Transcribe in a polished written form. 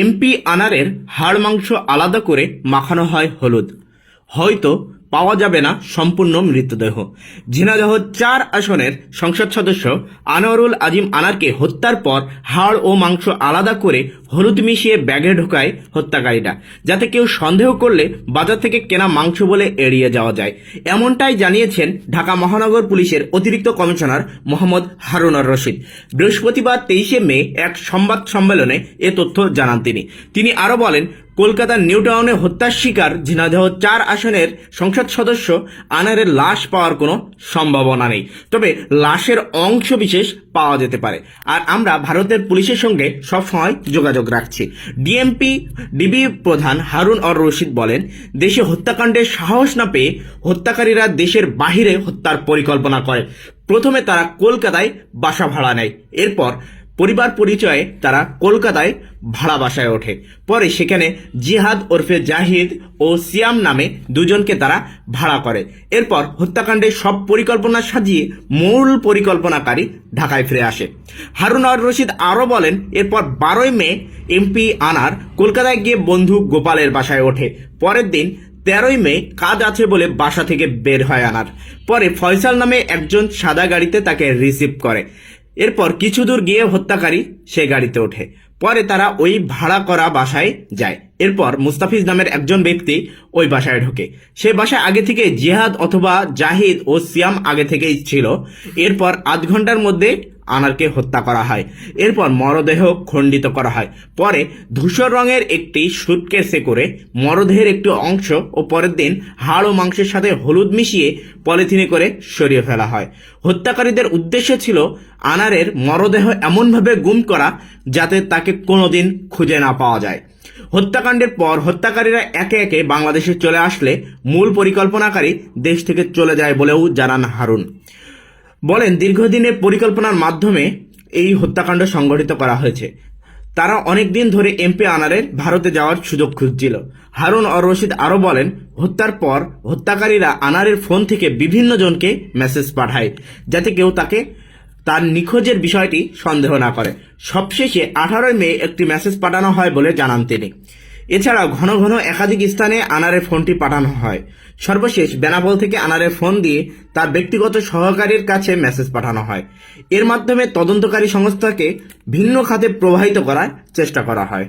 MP আনারের হাড় মাংস আলাদা করে মাখানো হয় হলুদ। হয়তো পাওয়া যাবে না সম্পূর্ণ মৃতদেহ। ঝিনাইদহ ৪ আসনের সংসদ সদস্য আনোয়ারুল আজিম আনারকে হত্যার পর হাড় ও মাংস আলাদা করে হলুদ মিশিয়ে ব্যাগে ঢোকায় হত্যাকারীরা, যাতে কেউ সন্দেহ করলে বাজার থেকে কেনা মাংস বলে এড়িয়ে যাওয়া যায়। এমনটাই জানিয়েছেন ঢাকা মহানগর পুলিশের অতিরিক্ত কমিশনার মোহাম্মদ হারুনুর রশিদ। বৃহস্পতিবার ২৩শে মে এক সংবাদ সম্মেলনে এ তথ্য জানান তিনি আরও বলেন, কলকাতার নিউ টাউনে হত্যার শিকার ঝিনাইদহ ৪ আসনের সংসদ সদস্য আনারের লাশ পাওয়ার কোনো সম্ভাবনা নেই, তবে লাশের অংশ বিশেষ পাওয়া যেতে পারে। আর আমরা ভারতের পুলিশের সঙ্গে সবসময় যোগাযোগ রাখছি। ডিবি প্রধান হারুনুর রশিদ বলেন, দেশে হত্যাকাণ্ডের সাহস না পেয়ে হত্যাকারীরা দেশের বাহিরে হত্যার পরিকল্পনা করে। প্রথমে তারা কলকাতায় বাসা ভাড়া নেয়, এরপর পরিবার পরিচয়ে তারা কলকাতায় ভাড়া বাসায় ওঠে। পরে সেখানে জিহাদ ওরফে জাহিদ ও সিয়াম নামে দুজনকে তারা ভাড়া করে। এরপর হত্যাকাণ্ডের সব পরিকল্পনা সাজিয়ে মূল পরিকল্পনাকারী ঢাকায় ফিরে আসে। হারুনুর রশিদ আরও বলেন, এরপর ১২ই মে এমপি আনার কলকাতায় গিয়ে বন্ধু গোপালের বাসায় ওঠে। পরের দিন ১৩ই মে কাজ আছে বলে বাসা থেকে বের হয় আনার। পরে ফয়সাল নামে একজন সাদা গাড়িতে তাকে রিসিভ করে। এরপর কিছু দূর গিয়ে হত্যাকারী সে গাড়িতে ওঠে। পরে তারা ওই ভাড়া করা বাসায় যায়। এরপর মুস্তাফিজ নামের একজন ব্যক্তি ওই বাসায় ঢোকে। সে বাসায় আগে থেকে জিহাদ অথবা জাহিদ ও সিয়াম আগে থেকেই ছিল। এরপর আধ ঘন্টার মধ্যে আনারকে হত্যা করা হয়। এরপর মরদেহ খণ্ডিত করা হয়। পরে ধূসর রঙের একটি সুটকেসে করে মরদেহের একটি অংশ ও পরের দিন হাড় ও মাংসের সাথে হলুদ মিশিয়ে পলিথিনে করে সরিয়ে ফেলা হয়। হত্যাকারীদের উদ্দেশ্য ছিল আনারের মরদেহ এমনভাবে গুম করা যাতে তাকে কোনোদিন খুঁজে না পাওয়া যায়। হত্যাকাণ্ডের পর হত্যাকারীরা একে একে বাংলাদেশে চলে আসলে মূল পরিকল্পনাকারী দেশ থেকে চলে যায় বলেও জানান হারুন। বলেন, দীর্ঘদিনের পরিকল্পনার মাধ্যমে এই হত্যাকাণ্ড সংগঠিত করা হয়েছে। তারা অনেকদিন ধরে এমপি আনারের ভারতে যাওয়ার সুযোগ খুঁজছিল। হারুনুর রশিদ আরও বলেন, হত্যার পর হত্যাকারীরা আনারের ফোন থেকে বিভিন্ন জনকে মেসেজ পাঠায় যাতে কেউ তার নিখোঁজের বিষয়টি সন্দেহ না করে। সবশেষে 18ই মে একটি মেসেজ পাঠানো হয় বলে জানান তিনি। এছাড়াও ঘন ঘন একাধিক স্থানে আনারের ফোনটি পাঠানো হয়। সর্বশেষ বেনাপোল থেকে আনারের ফোন দিয়ে তার ব্যক্তিগত সহকারীর কাছে মেসেজ পাঠানো হয়। এর মাধ্যমে তদন্তকারী সংস্থাকে ভিন্ন খাতে প্রবাহিত করার চেষ্টা করা হয়।